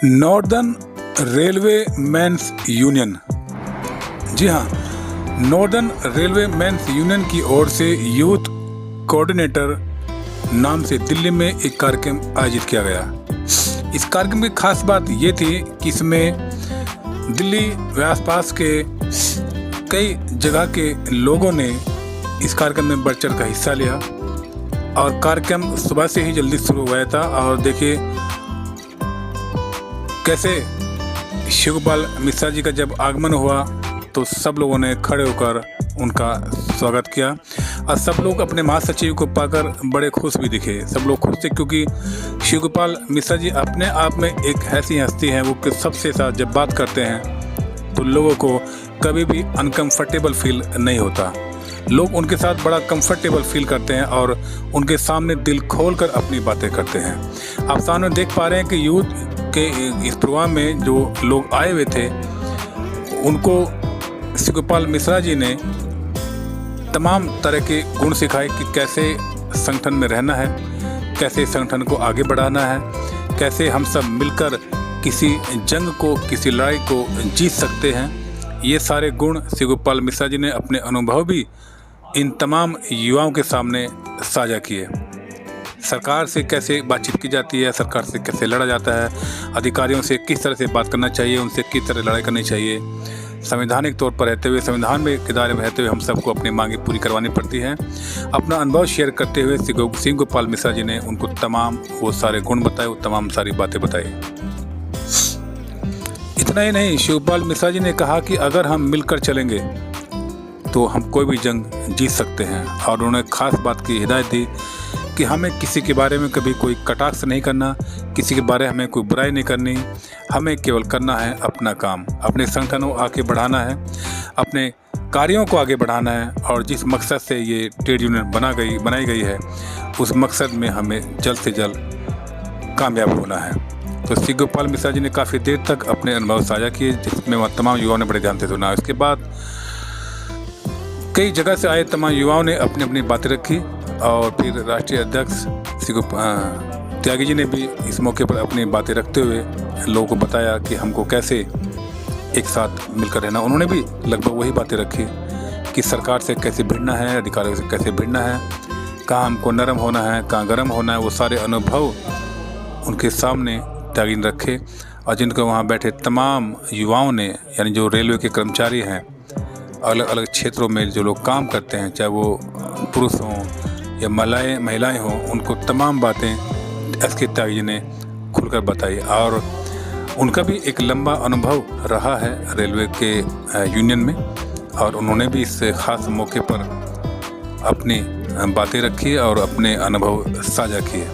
Northern railway mains union, जी हाँ, northern railway mains union की ओर से यूथ कोऑर्डिनेटर नाम से दिल्ली में एक कार्यक्रम आयोजित किया गया। इस कार्यक्रम की खास बात ये थी कि इसमें दिल्ली व आसपास के कई जगह के लोगों ने इस कार्यक्रम में बढ़ चढ़ का हिस्सा लिया और कार्यक्रम सुबह से ही जल्दी शुरू हुआ था। और देखिए कैसे शिवगोपाल मिश्रा जी का जब आगमन हुआ तो सब लोगों ने खड़े होकर उनका स्वागत किया और सब लोग अपने महासचिव को पाकर बड़े खुश भी दिखे। सब लोग खुश थे क्योंकि शिवगोपाल मिश्रा जी अपने आप में एक ऐसी हस्ती हैं, वो सबसे साथ जब बात करते हैं तो लोगों को कभी भी अनकंफर्टेबल फील नहीं होता। लोग उनके साथ बड़ा कंफर्टेबल फील करते हैं और उनके सामने दिल खोलकर अपनी बातें करते हैं। आप सामने देख पा रहे हैं कि यूथ के इस प्रोग्राम में जो लोग आए हुए थे उनको शिवगोपाल मिश्रा जी ने तमाम तरह के गुण सिखाए कि कैसे संगठन में रहना है, कैसे संगठन को आगे बढ़ाना है, कैसे हम सब मिलकर किसी जंग को, किसी लड़ाई को जीत सकते हैं। ये सारे गुण शिवगोपाल मिश्रा जी ने अपने अनुभव भी इन तमाम युवाओं के सामने साझा किए। सरकार से कैसे बातचीत की जाती है, सरकार से कैसे लड़ा जाता है, अधिकारियों से किस तरह से बात करना चाहिए, उनसे किस तरह लड़ाई करनी चाहिए, संवैधानिक तौर पर रहते हुए, संविधान में के दायरे में रहते हुए हम सबको अपनी मांगें पूरी करवानी पड़ती हैं। अपना अनुभव शेयर करते हुए शिवगोपाल मिश्रा जी ने उनको तमाम वो सारे गुण बताए, वो तमाम सारी बातें बताई। इतना ही नहीं, शिवगोपाल मिश्रा जी ने कहा कि अगर हम मिलकर चलेंगे तो हम कोई भी जंग जीत सकते हैं। और उन्होंने खास बात की हिदायत दी कि हमें किसी के बारे में कभी कोई कटाक्ष नहीं करना, किसी के बारे में हमें कोई बुराई नहीं करनी, हमें केवल करना है अपना काम, अपने संगठन को आगे बढ़ाना है, अपने कार्यों को आगे बढ़ाना है और जिस मकसद से ये ट्रेड यूनियन बनाई गई है उस मकसद में हमें जल्द से जल्द कामयाब होना है। तो शिवगोपाल मिश्रा जी ने काफ़ी देर तक अपने अनुभव साझा किए जिसमें तमाम युवाओं ने बड़े ध्यान से सुना। इसके बाद कई जगह से आए तमाम युवाओं ने अपनी अपनी बातें रखी और फिर राष्ट्रीय अध्यक्ष त्यागी जी ने भी इस मौके पर अपनी बातें रखते हुए लोगों को बताया कि हमको कैसे एक साथ मिलकर रहना। उन्होंने भी लगभग वही बातें रखी कि सरकार से कैसे भिड़ना है, अधिकारियों से कैसे भिड़ना है, कहाँ हमको नरम होना है, कहाँ गर्म होना है। वो सारे अनुभव उनके सामने त्यागी ने रखे और जिनको वहाँ बैठे तमाम युवाओं ने, यानी जो रेलवे के कर्मचारी हैं, अलग अलग क्षेत्रों में जो लोग काम करते हैं, चाहे वो पुरुष हों या महिलाएं हों, उनको तमाम बातें SK त्यागी जी ने खुलकर बताई। और उनका भी एक लंबा अनुभव रहा है रेलवे के यूनियन में और उन्होंने भी इस ख़ास मौके पर अपनी बातें रखी और अपने अनुभव साझा किए।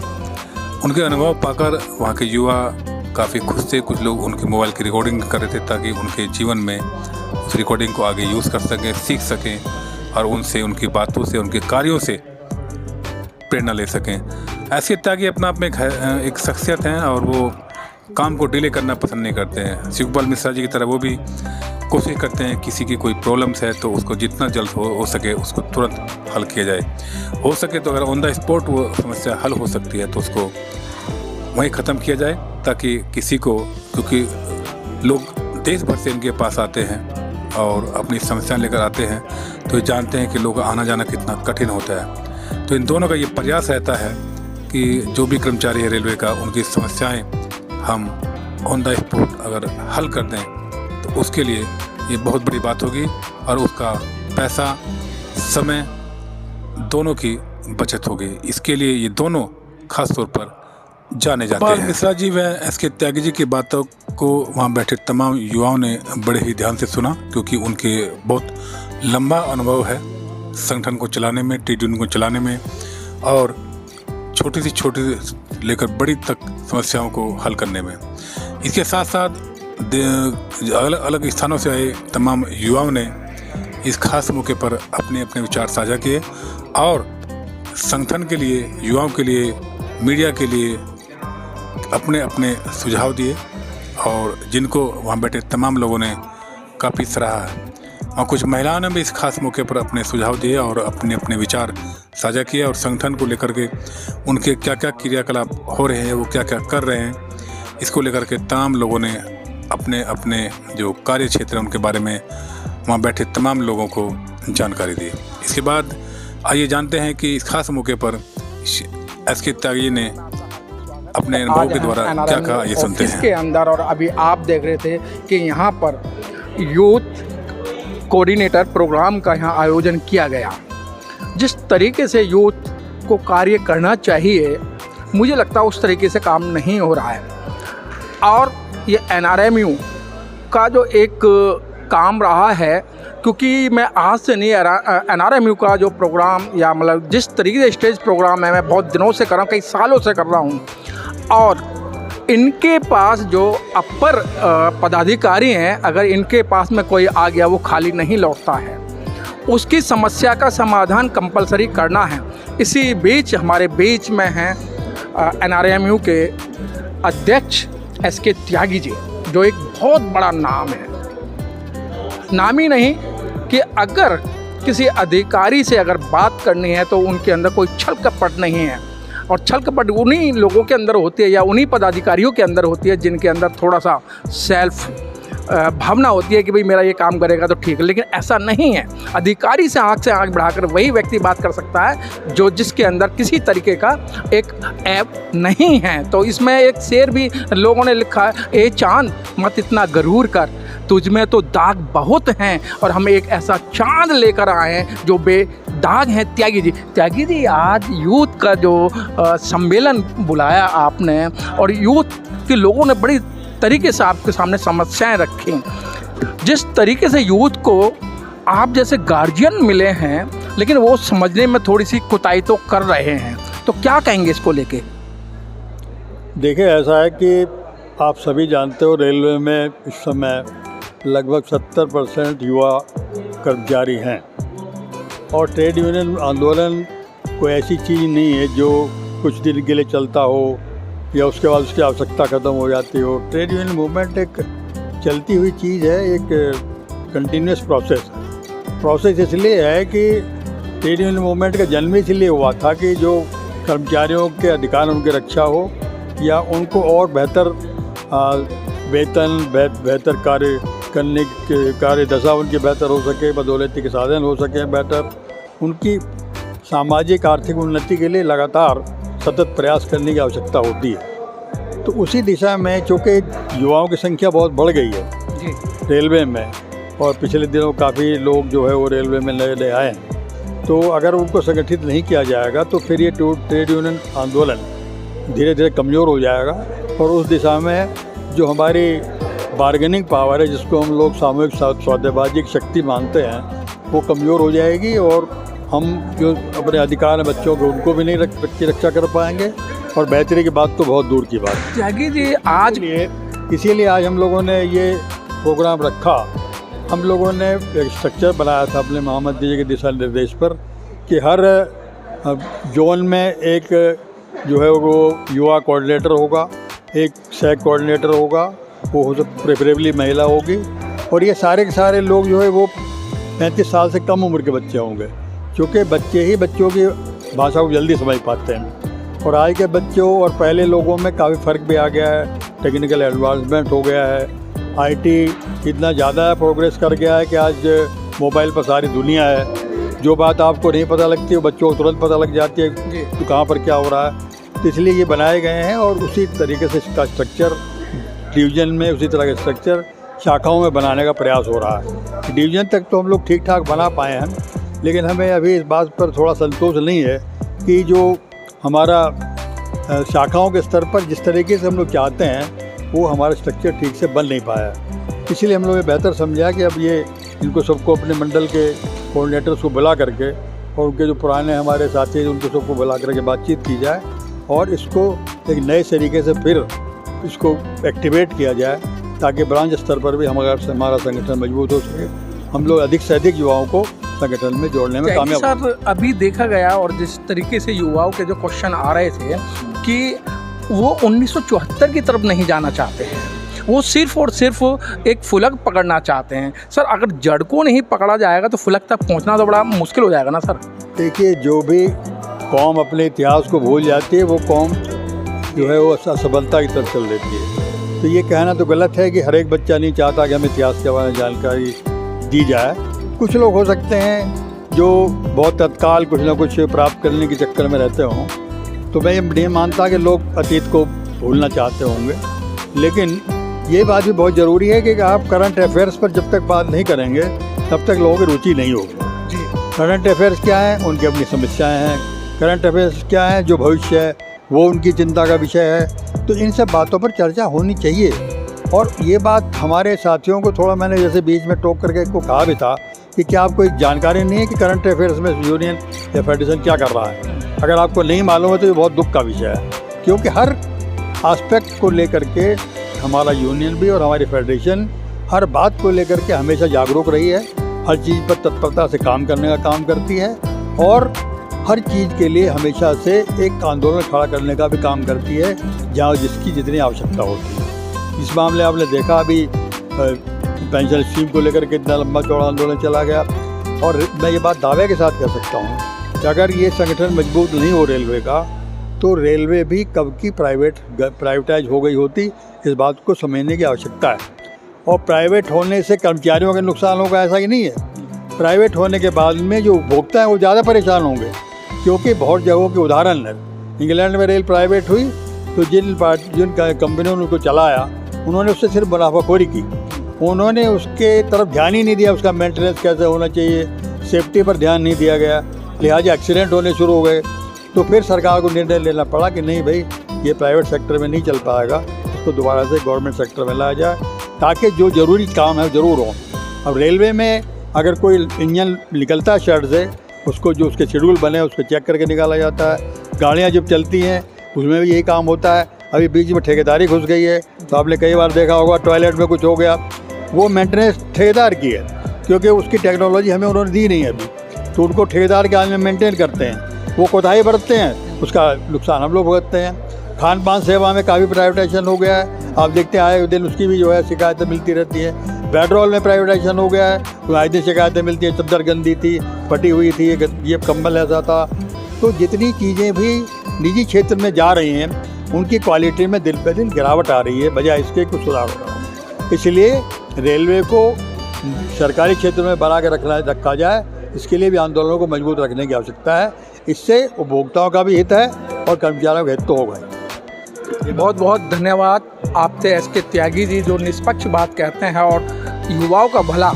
उनके अनुभव पाकर वहाँ के युवा काफ़ी खुश थे। कुछ लोग उनके मोबाइल की रिकॉर्डिंग कर रहे थे ताकि उनके जीवन में उस रिकॉर्डिंग को आगे यूज़ कर सकें, सीख सकें और उनसे, उनकी बातों से, उनके कार्यों से प्रेरणा ले सकें। SK त्यागी अपना आप में एक शख्सियत हैं और वो काम को डिले करना पसंद नहीं करते हैं। शिवगोपाल मिश्रा जी की तरह वो भी कोशिश करते हैं किसी की कोई प्रॉब्लम्स है तो उसको जितना जल्द हो सके उसको तुरंत हल किया जाए। हो सके तो अगर ऑन द स्पॉट वो समस्या हल हो सकती है तो उसको वहीं ख़त्म किया जाए ताकि किसी को, क्योंकि लोग देश भर से इनके पास आते हैं और अपनी समस्याएं लेकर आते हैं तो ये जानते हैं कि लोग आना जाना कितना कठिन होता है। तो इन दोनों का ये प्रयास रहता है कि जो भी कर्मचारी है रेलवे का, उनकी समस्याएं हम ऑन द स्पॉट अगर हल कर दें तो उसके लिए ये बहुत बड़ी बात होगी और उसका पैसा, समय दोनों की बचत होगी। इसके लिए ये दोनों खास तौर पर जाने जाते हैं। मिश्रा जी व SK त्यागी जी की बातों को वहाँ बैठे तमाम युवाओं ने बड़े ही ध्यान से सुना क्योंकि उनके बहुत लंबा अनुभव है संगठन को चलाने में, ट्रेड यूनियन को चलाने में और छोटी से छोटी लेकर बड़ी तक समस्याओं को हल करने में। इसके साथ साथ अलग अलग स्थानों से आए तमाम युवाओं ने इस खास मौके पर अपने अपने विचार साझा किए और संगठन के लिए, युवाओं के लिए, मीडिया के लिए अपने अपने सुझाव दिए और जिनको वहाँ बैठे तमाम लोगों ने काफ़ी सराहा है। और कुछ महिलाओं ने भी इस खास मौके पर अपने सुझाव दिए और अपने अपने विचार साझा किए और संगठन को लेकर के उनके क्या क्या क्रियाकलाप हो रहे हैं, वो क्या क्या कर रहे हैं, इसको लेकर के तमाम लोगों ने अपने अपने जो कार्य क्षेत्र है उनके बारे में वहाँ बैठे तमाम लोगों को जानकारी दी। इसके बाद आइए जानते हैं कि इस खास मौके पर एसके त्यागी ने अपने अनुभव के द्वारा क्या कहा, ये सुनते हैं। इसके अंदर और अभी आप देख रहे थे कि यहाँ पर यूथ कोऑर्डिनेटर प्रोग्राम का यहाँ आयोजन किया गया। जिस तरीके से यूथ को कार्य करना चाहिए, मुझे लगता है उस तरीके से काम नहीं हो रहा है। और ये NRMU का जो एक काम रहा है, क्योंकि मैं आज से नहीं NRMU का जो प्रोग्राम या मतलब जिस तरीके से स्टेज प्रोग्राम है मैं बहुत दिनों से कर रहा हूँ, कई सालों से कर रहा हूँ। और इनके पास जो अपर पदाधिकारी हैं, अगर इनके पास में कोई आ गया वो खाली नहीं लौटता है, उसकी समस्या का समाधान कंपलसरी करना है। इसी बीच हमारे बीच में हैं NRMU के अध्यक्ष एसके त्यागी जी, जो एक बहुत बड़ा नाम है। नाम ही नहीं कि अगर किसी अधिकारी से अगर बात करनी है तो उनके अंदर कोई छल कपट नहीं है। और छल कपट उन्हीं लोगों के अंदर होती है या उन्हीं पदाधिकारियों के अंदर होती है जिनके अंदर थोड़ा सा सेल्फ भावना होती है कि भाई मेरा ये काम करेगा तो ठीक है। लेकिन ऐसा नहीं है। अधिकारी से आंख बढ़ाकर वही व्यक्ति बात कर सकता है जो जिसके अंदर किसी तरीके का एक ऐप नहीं है। तो इसमें एक शेर भी लोगों ने लिखा है, ए चांद मत इतना गरूर कर, तुझमें तो दाग बहुत हैं और हम एक ऐसा चांद लेकर आए हैं जो बेदाग हैं। त्यागी जी आज यूथ का जो सम्मेलन बुलाया आपने और यूथ के लोगों ने बड़ी तरीके से आपके सामने समस्याएं रखी। जिस तरीके से यूथ को आप जैसे गार्जियन मिले हैं, लेकिन वो समझने में थोड़ी सी कोताही तो कर रहे हैं, तो क्या कहेंगे इसको लेके? देखिए, ऐसा है कि आप सभी जानते हो रेलवे में इस समय लगभग 70% युवा कर्मचारी हैं और ट्रेड यूनियन आंदोलन कोई ऐसी चीज़ नहीं है जो कुछ दिन के लिए चलता हो या उसके बाद उसकी आवश्यकता ख़त्म हो जाती हो। ट्रेड यूनियन मूवमेंट एक चलती हुई चीज़ है, एक कंटिन्यूस प्रोसेस इसलिए है कि ट्रेड यूनियन मूवमेंट का जन्म इसलिए हुआ था कि जो कर्मचारियों के अधिकार उनकी रक्षा हो या उनको और बेहतर वेतन, बेहतर कार्य करने के कार्य दशा उनकी बेहतर हो सके, बदौलती के साधन हो सके बेहतर, उनकी सामाजिक आर्थिक उन्नति के लिए लगातार सतत प्रयास करने की आवश्यकता होती है। तो उसी दिशा में चूँकि युवाओं की संख्या बहुत बढ़ गई है जी रेलवे में, और पिछले दिनों काफ़ी लोग जो है वो रेलवे में नए आए हैं, तो अगर उनको संगठित नहीं किया जाएगा तो फिर ये ट्रेड यूनियन आंदोलन धीरे धीरे कमज़ोर हो जाएगा और उस दिशा में जो हमारी बार्गेनिंग पावर है, जिसको हम लोग सामूहिक सौदेबाजी की शक्ति मानते हैं, वो कमज़ोर हो जाएगी और हम जो अपने अधिकार हैं बच्चों को उनको भी नहीं रक्षा कर पाएंगे और बेहतरी की बात तो बहुत दूर की बात है। त्यागी जी आज इसीलिए आज हम लोगों ने ये प्रोग्राम रखा। हम लोगों ने एक स्ट्रक्चर बनाया था अपने महामंत्री जी के दिशा निर्देश पर कि हर जोन में एक जो है वो युवा कोऑर्डिनेटर होगा, एक सैक कोऑर्डिनेटर होगा, वो हो प्रेफरेबली महिला होगी, और ये सारे के सारे लोग जो है वो 35 साल से कम उम्र के बच्चे होंगे, क्योंकि बच्चे ही बच्चों की भाषा को जल्दी समझ पाते हैं। और आज के बच्चों और पहले लोगों में काफ़ी फ़र्क भी आ गया है, टेक्निकल एडवांसमेंट हो गया है, आईटी इतना ज़्यादा प्रोग्रेस कर गया है कि आज मोबाइल पर सारी दुनिया है। जो बात आपको नहीं पता लगती वो बच्चों को तुरंत पता लग जाती है तो कहाँ पर क्या हो रहा है। तो इसलिए ये बनाए गए हैं और उसी तरीके से इसका स्ट्रक्चर डिवीज़न में, उसी तरह का स्ट्रक्चर शाखाओं में बनाने का प्रयास हो रहा है। डिवीज़न तक तो हम लोग ठीक ठाक बना पाए हैं, लेकिन हमें अभी इस बात पर थोड़ा संतोष नहीं है कि जो हमारा शाखाओं के स्तर पर जिस तरीके से हम लोग चाहते हैं वो हमारा स्ट्रक्चर ठीक से बन नहीं पाया। इसलिए हम लोग ये बेहतर समझा कि अब ये इनको सबको अपने मंडल के कोऑर्डिनेटर्स को बुला करके और उनके जो पुराने हमारे साथी हैं उनको सबको बुला करके बातचीत की जाए और इसको एक नए तरीके से फिर इसको एक्टिवेट किया जाए ताकि ब्रांच स्तर पर भी हमारा संगठन मजबूत हो सके, हम लोग अधिक से अधिक युवाओं को संगठन में जोड़ने में कामयाब। सर अभी देखा गया और जिस तरीके से युवाओं के जो क्वेश्चन आ रहे थे कि वो 1974 की तरफ नहीं जाना चाहते हैं, वो सिर्फ और सिर्फ एक फुलक पकड़ना चाहते हैं। सर अगर जड़ को नहीं पकड़ा जाएगा तो फुलक तक पहुंचना तो बड़ा मुश्किल हो जाएगा ना सर। देखिए, जो भी कौम अपने इतिहास को भूल जाती है वो कौम जो है वो असफलता की तरफ चल देती है। तो ये कहना तो गलत है कि हर एक बच्चा नहीं चाहता कि हमें इतिहास के बारे में जानकारी दी जाए। कुछ लोग हो सकते हैं जो बहुत तत्काल कुछ ना कुछ प्राप्त करने के चक्कर में रहते हों, तो मैं ये नहीं मानता कि लोग अतीत को भूलना चाहते होंगे। लेकिन ये बात भी बहुत ज़रूरी है कि आप करंट अफेयर्स पर जब तक बात नहीं करेंगे तब तक लोगों की रुचि नहीं होगी। जी, करंट अफेयर्स क्या हैं, उनकी अपनी समस्याएं हैं। करंट अफेयर्स क्या है, जो भविष्य है वो उनकी चिंता का विषय है। तो इन सब बातों पर चर्चा होनी चाहिए। और ये बात हमारे साथियों को थोड़ा मैंने जैसे बीच में टोक करके को कहा भी था कि क्या आपको एक जानकारी नहीं है कि करंट अफेयर्स में यूनियन या फेडरेशन क्या कर रहा है। अगर आपको नहीं मालूम है तो ये बहुत दुख का विषय है, क्योंकि हर आस्पेक्ट को लेकर के हमारा यूनियन भी और हमारी फेडरेशन हर बात को लेकर के हमेशा जागरूक रही है, हर चीज़ पर तत्परता से काम करने का काम करती है और हर चीज़ के लिए हमेशा से एक आंदोलन खड़ा करने का भी काम करती है जहाँ जिसकी जितनी आवश्यकता होती है। इस मामले आपने देखा अभी पेंशन स्कीम को लेकर के इतना लंबा चौड़ा आंदोलन चला गया। और मैं ये बात दावे के साथ कह सकता हूँ कि अगर ये संगठन मजबूत नहीं हो रेलवे का तो रेलवे भी कब की प्राइवेटाइज हो गई होती। इस बात को समझने की आवश्यकता है। और प्राइवेट होने से कर्मचारियों का नुकसान होगा ऐसा ही नहीं है। प्राइवेट होने के बाद में जो उपभोक्ता हैं वो ज़्यादा परेशान होंगे, क्योंकि बहुत जगहों के उदाहरण है। इंग्लैंड में रेल प्राइवेट हुई तो जिन कंपनियों ने उनको चलाया उन्होंने उससे सिर्फ मुनाफाखोरी की, उन्होंने उसके तरफ ध्यान ही नहीं दिया, उसका मेंटेनेंस कैसे होना चाहिए, सेफ्टी पर ध्यान नहीं दिया गया, लिहाजा एक्सीडेंट होने शुरू हो गए। तो फिर सरकार को निर्णय लेना पड़ा कि नहीं भाई, ये प्राइवेट सेक्टर में नहीं चल पाएगा, इसको दोबारा से गवर्नमेंट सेक्टर में लाया जाए ताकि जो ज़रूरी काम है ज़रूर हो। अब रेलवे में अगर कोई इंजन निकलता है शर्ट से, उसको जो उसके शेड्यूल बने उसको चेक करके निकाला जाता है। गाड़ियाँ जब चलती हैं उसमें भी यही काम होता है। अभी बीच में ठेकेदारी घुस गई है, तो आपने कई बार देखा होगा टॉयलेट में कुछ हो गया, वो मेंटेनेंस ठेकेदार की है, क्योंकि उसकी टेक्नोलॉजी हमें उन्होंने दी नहीं है अभी, तो उनको ठेकेदार के हाल में मेंटेन करते हैं, वो कोताही बरतते हैं, उसका नुकसान हम लोग भुगतते हैं। खान पान सेवा में काफ़ी प्राइवेटाइजेशन हो गया है, आप देखते हैं आए दिन उसकी भी जो है शिकायतें मिलती रहती हैं। पेट्रोल में प्राइवेटाइजेशन हो गया है, तो आए दिन शिकायतें मिलती हैं, चद्दर गंदी थी, फटी हुई थी, ये कंबल ऐसा था। तो जितनी चीज़ें भी निजी क्षेत्र में जा रही हैं उनकी क्वालिटी में दिन ब दिन गिरावट आ रही है, बजाय इसके कुछ सुधार हो रहा है। इसलिए रेलवे को सरकारी क्षेत्र में बना के रखा जाए, इसके लिए भी आंदोलनों को मजबूत रखने की आवश्यकता है। इससे उपभोक्ताओं का भी हित है और कर्मचारियों का हित तो होगा। बहुत बहुत धन्यवाद आपसे एस.के. त्यागी जी, जो निष्पक्ष बात कहते हैं और युवाओं का भला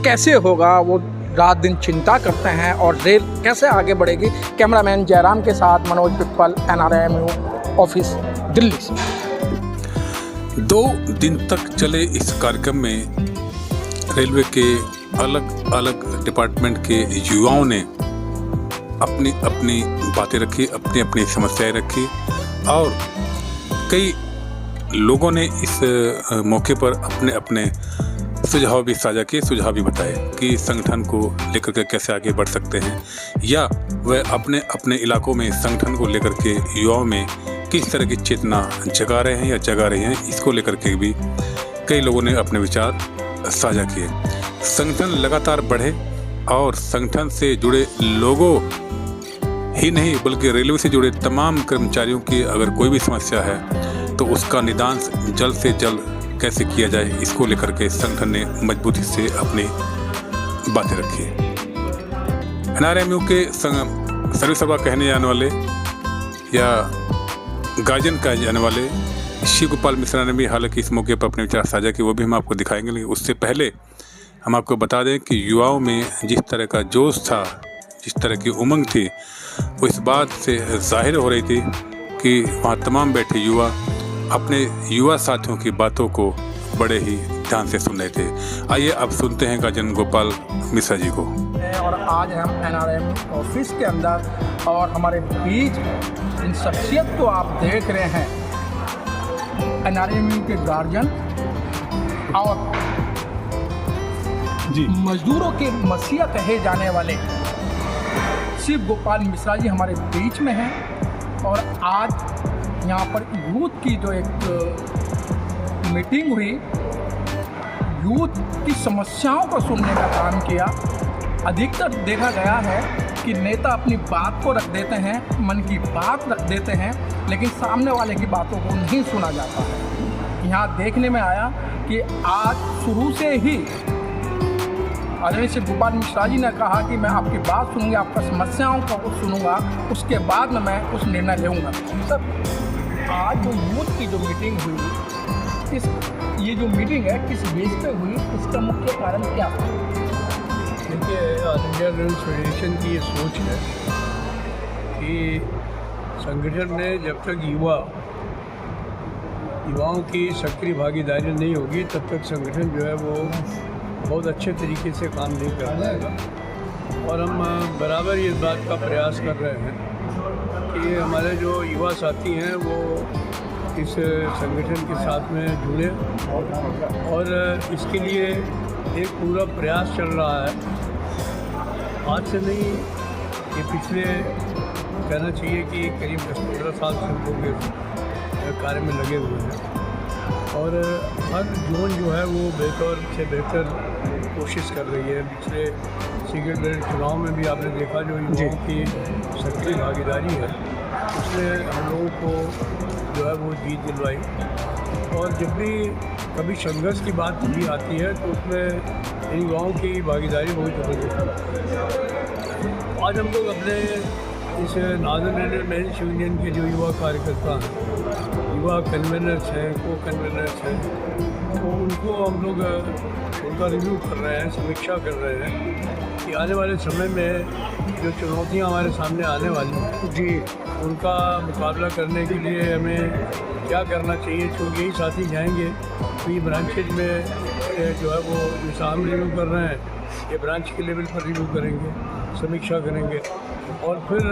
कैसे होगा वो रात दिन चिंता करते हैं और रेल कैसे आगे बढ़ेगी। कैमरामैन जयराम के साथ मनोज पिप्पल, NRMU ऑफिस, दिल्ली से। 2 दिन तक चले इस कार्यक्रम में रेलवे के अलग अलग डिपार्टमेंट के युवाओं ने अपनी अपनी बातें रखी, अपनी अपनी समस्याएं रखी और कई लोगों ने इस मौके पर अपने अपने सुझाव भी साझा किए, सुझाव भी बताए कि संगठन को लेकर के कैसे आगे बढ़ सकते हैं, या वह अपने अपने इलाकों में संगठन को लेकर के युवाओं में किस तरह की चेतना जगा रहे हैं या जगा रहे हैं। इसको लेकर के भी कई लोगों ने अपने विचार साझा किए। संगठन लगातार बढ़े और संगठन से जुड़े लोगों ही नहीं बल्कि रेलवे से जुड़े तमाम कर्मचारियों की अगर कोई भी समस्या है तो उसका निदान जल्द से जल्द कैसे किया जाए, इसको लेकर के संगठन ने मजबूती से अपनी बातें रखी। NRMU के सर्विस सभा कहने जाने वाले या गार्जियन कहे जाने वाले शिव गोपाल मिश्रा ने भी हालांकि इस मौके पर अपने विचार साझा किए, वो भी हम आपको दिखाएंगे। लेकिन उससे पहले हम आपको बता दें कि युवाओं में जिस तरह का जोश था, जिस तरह की उमंग थी, वो इस बात से जाहिर हो रही थी कि वहाँ तमाम बैठे युवा अपने युवा साथियों की बातों को बड़े ही ध्यान से सुन रहे थे। आइए अब सुनते हैं गार्जियन गोपाल मिश्रा जी को। और आज हम NRMU ऑफिस के अंदर और हमारे बीच इन शख्सियत को आप देख रहे हैं, NRMU के गार्जियन और जी मजदूरों के मसीहा कहे जाने वाले शिव गोपाल मिश्रा जी हमारे बीच में हैं। और आज यहाँ पर यूथ की जो एक मीटिंग हुई, यूथ की समस्याओं को सुनने का काम किया। अधिकतर देखा गया है कि नेता अपनी बात को रख देते हैं, मन की बात रख देते हैं, लेकिन सामने वाले की बातों को नहीं सुना जाता है। यहाँ देखने में आया कि आज शुरू से ही आदरणीय श्री गोपाल मिश्रा जी ने कहा कि मैं आपकी बात सुनूंगा, आपका समस्याओं को सुनूंगा, उसके बाद में मैं कुछ निर्णय लूँगा। सर, आज जो यूथ की जो मीटिंग हुई, ये जो मीटिंग है किस बेस पे हुई, इसका मुख्य कारण क्या था? देखिए, ऑल इंडिया रनर्स फेडरेशन की ये सोच है कि संगठन में जब तक युवाओं की सक्रिय भागीदारी नहीं होगी तब तक संगठन जो है वो बहुत अच्छे तरीके से काम नहीं कर पाएगा। और हम बराबर इस बात का प्रयास कर रहे हैं कि हमारे जो युवा साथी हैं वो इस संगठन के साथ में जुड़े, और इसके लिए एक पूरा प्रयास चल रहा है। आज से नहीं, ये पिछले कहना चाहिए कि करीब 10-15 साल से हम लोग इस कार्य में लगे हुए हैं, और हर जोन जो है वो बेहतर से बेहतर कोशिश कर रही है। पिछले सेक्रेटरी चुनाव में भी आपने देखा जो युवाओं की सक्रिय भागीदारी है, उसमें हम लोगों को जो है वो जीत दिलवाई। और जब भी कभी संघर्ष की बात भी आती है तो उसमें इन युवाओं की भागीदारी बहुत ज़बरदस्त है। आज हम लोग अपने इस नॉर्दर्न इंडियन मेंस यूनियन के जो युवा कार्यकर्ता हैं, युवा कन्वेनर्स हैं, को कन्वेनर्स हैं, तो उनको हम लोग उनका रिव्यू कर रहे हैं, समीक्षा कर रहे हैं कि आने वाले समय में जो चुनौतियां हमारे सामने आने वाली हैं जी, उनका मुकाबला करने के लिए हमें क्या करना चाहिए। क्योंकि यही साथी जाएंगे तो ये ब्रांचेज में जो है वो जैसा हम रिव्यू कर रहे हैं, ये ब्रांच के लेवल पर रिव्यू करेंगे, समीक्षा करेंगे, और फिर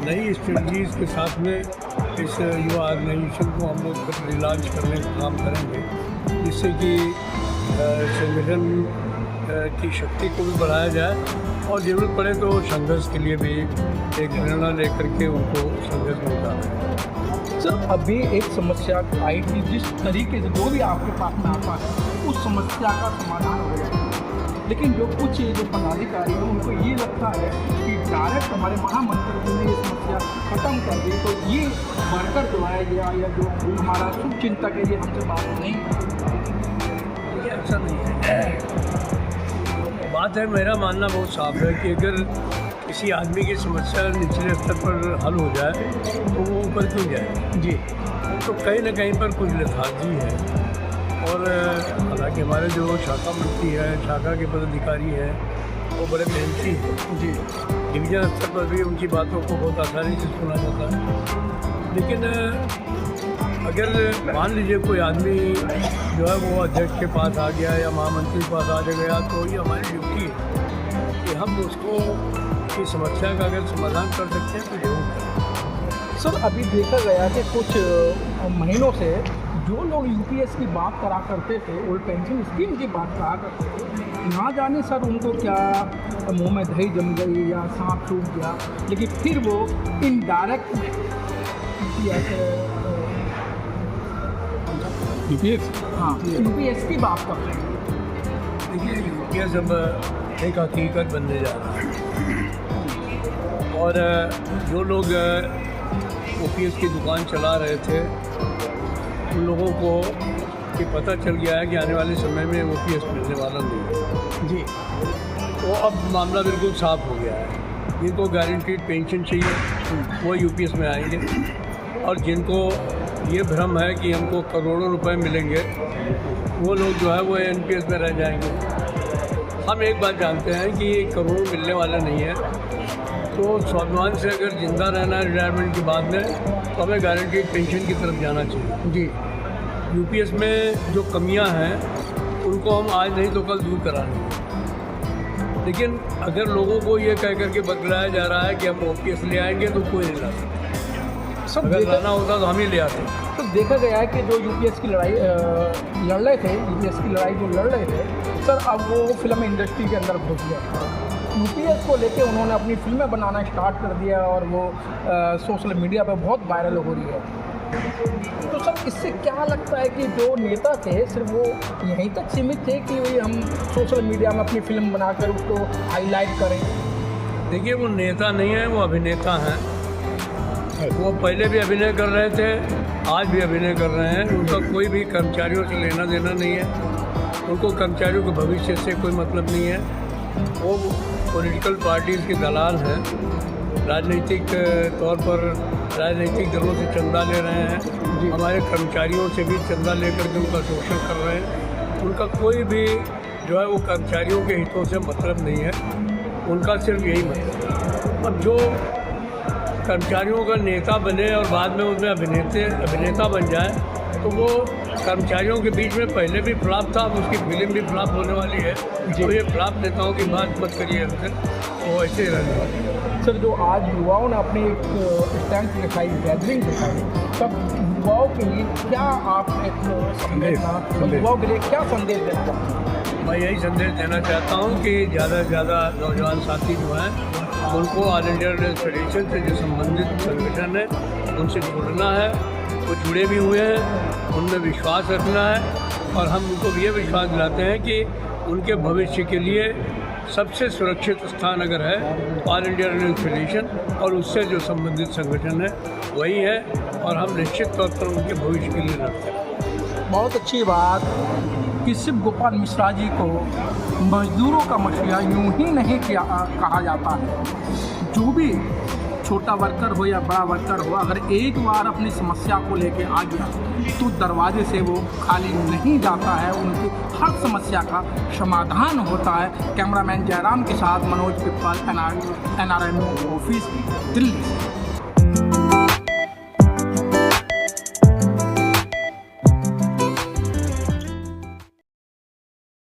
नई स्ट्रेटजीज़ के साथ में इस युवा ऑर्गेनाइजेशन को हम लोग फिर रिलॉन्च करने का काम करेंगे, जिससे कि संगठन की शक्ति को भी बढ़ाया जाए, और ज़रूरत पड़े तो संघर्ष के लिए भी एक निर्णय लेकर के उनको संघर्ष में उतारें। सर, अभी एक समस्या आई थी, जिस तरीके से जो भी आपके पास में आता है उस समस्या का समाधान हो गया, लेकिन जो कुछ जो पदाधिकारी हैं उनको ये लगता है कि डायरेक्ट हमारे महामंत्री जी ने ये समस्या खत्म कर दी, तो ये वर्कर जो है या जो हमारा शुभ चिंतक है ये हमसे बात नहीं। ये ऐसा नहीं है। बात है, मेरा मानना बहुत साफ है कि अगर किसी आदमी की समस्या निचले स्तर पर हल हो जाए तो वो ऊपर क्यों जाए जी। तो कहीं ना कहीं पर कुछ लेथार्जी है, और हालांकि हमारे जो शाखा मंत्री है, शाखा के पदाधिकारी हैं, वो बड़े मेहनती हैं जी। डिवीजन स्तर पर भी उनकी बातों को बहुत आसानी से सुना जाता है। लेकिन अगर मान लीजिए कोई आदमी जो है वो अध्यक्ष के पास आ गया या महामंत्री के पास आ गया, तो ये हमारी ड्यूटी है कि हम उसको की समस्या का अगर समाधान कर सकते हैं तो जरूर करें। सर, अभी देखा गया कि कुछ महीनों से जो लोग यूपीएस की बात करा करते थे, ओल्ड पेंशन स्कीम की बात करा करते थे, ना जाने सर उनको क्या मुंह में दही जम गई या सांप सूख गया, लेकिन फिर वो इनडायरेक्ट यूपीएस की बात कर रहे हैं। देखिए, यूपीएस अब एक हकीकत बनने जा रहा है, और जो लोग ओपीएस की दुकान चला रहे थे उन लोगों को ये पता चल गया है कि आने वाले समय में ओपीएस मिलने वाला नहीं है जी। तो अब मामला बिल्कुल साफ हो गया है। जिनको गारंटीड पेंशन चाहिए वो यूपीएस में आएंगे, और जिनको ये भ्रम है कि हमको करोड़ों रुपए मिलेंगे वो लोग जो है वो एनपीएस में रह जाएंगे। हम एक बात जानते हैं कि ये करोड़ों मिलने वाला नहीं है, तो स्वाभिमान से अगर जिंदा रहना है रिटायरमेंट के बाद में तो हमें गारंटीड पेंशन की तरफ जाना चाहिए जी। यूपीएस में जो कमियां हैं उनको हम आज नहीं तो कल दूर करा लेंगे, लेकिन अगर लोगों को ये कह करके बतलाया जा रहा है कि हम ओपीएस ले आएंगे तो कोई नहीं ला सकता। सब अगर लाना होता तो हम ही ले आते। तो देखा गया है कि जो यूपीएस की लड़ाई लड़ रहे थे, यूपीएस की लड़ाई जो लड़ रहे थे सर, अब वो फिल्म इंडस्ट्री के अंदर घुस गया। यूपीएस को लेके उन्होंने अपनी फिल्में बनाना स्टार्ट कर दिया, और वो सोशल मीडिया पे बहुत वायरल हो रही है। तो सर, इससे क्या लगता है कि जो नेता थे सिर्फ वो यहीं तक सीमित थे कि वही हम सोशल मीडिया में अपनी फिल्म बनाकर उसको हाईलाइट करें? देखिए, वो नेता नहीं है, वो अभिनेता हैं। वो पहले भी अभिनय कर रहे थे, आज भी अभिनय कर रहे हैं। उनका कोई भी कर्मचारियों से लेना देना नहीं है। उनको कर्मचारियों के भविष्य से कोई मतलब नहीं है। वो पॉलिटिकल पार्टीज़ के दलाल हैं। राजनीतिक तौर पर राजनीतिक दलों से चंदा ले रहे हैं। हमारे कर्मचारियों से भी चंदा लेकर के उनका शोषण कर रहे हैं। उनका कोई भी जो है वो कर्मचारियों के हितों से मतलब नहीं है। उनका सिर्फ यही मतलब है। अब जो कर्मचारियों का नेता बने और बाद में उसमें अभिनेता बन जाए, तो वो कर्मचारियों के बीच में पहले भी फ्लॉप था, अब उसकी फिल्म भी फ्लॉप होने वाली है। तो ये फ्लॉप नेताओं की बात मत करिए हमसे, वो ऐसे ही रहने वाली है। सर, जो आज युवाओं ने अपनी एक स्टैंड दिखाई, गैदरिंग दिखाई, तब युवाओं के लिए क्या आप एक युवाओं के लिए क्या संदेश देना चाहते हैं? मैं यही संदेश देना चाहता हूँ कि ज़्यादा से ज़्यादा नौजवान साथी जो हैं उनको ऑल इंडिया रेडियो फेडरेशन से जो संबंधित संगठन है उनसे जुड़ना है। वो जुड़े भी हुए हैं, उनमें विश्वास रखना है और हम उनको ये विश्वास दिलाते हैं कि उनके भविष्य के लिए सबसे सुरक्षित स्थान अगर है ऑल इंडिया रेडियो फेडरेशन और उससे जो संबंधित संगठन है वही है, और हम निश्चित तौर पर उनके भविष्य के लिए लड़ते हैं। बहुत अच्छी बात कि शिव गोपाल मिश्रा जी को मजदूरों का मसीहा यूं ही नहीं कहा जाता है। जो भी छोटा वर्कर हो या बड़ा वर्कर हो, अगर एक बार अपनी समस्या को लेके आ गया तो दरवाजे से वो खाली नहीं जाता है। उनकी हर समस्या का समाधान होता है। कैमरामैन जयराम के साथ मनोज पिप्पल, NRI ऑफिस, दिल्ली।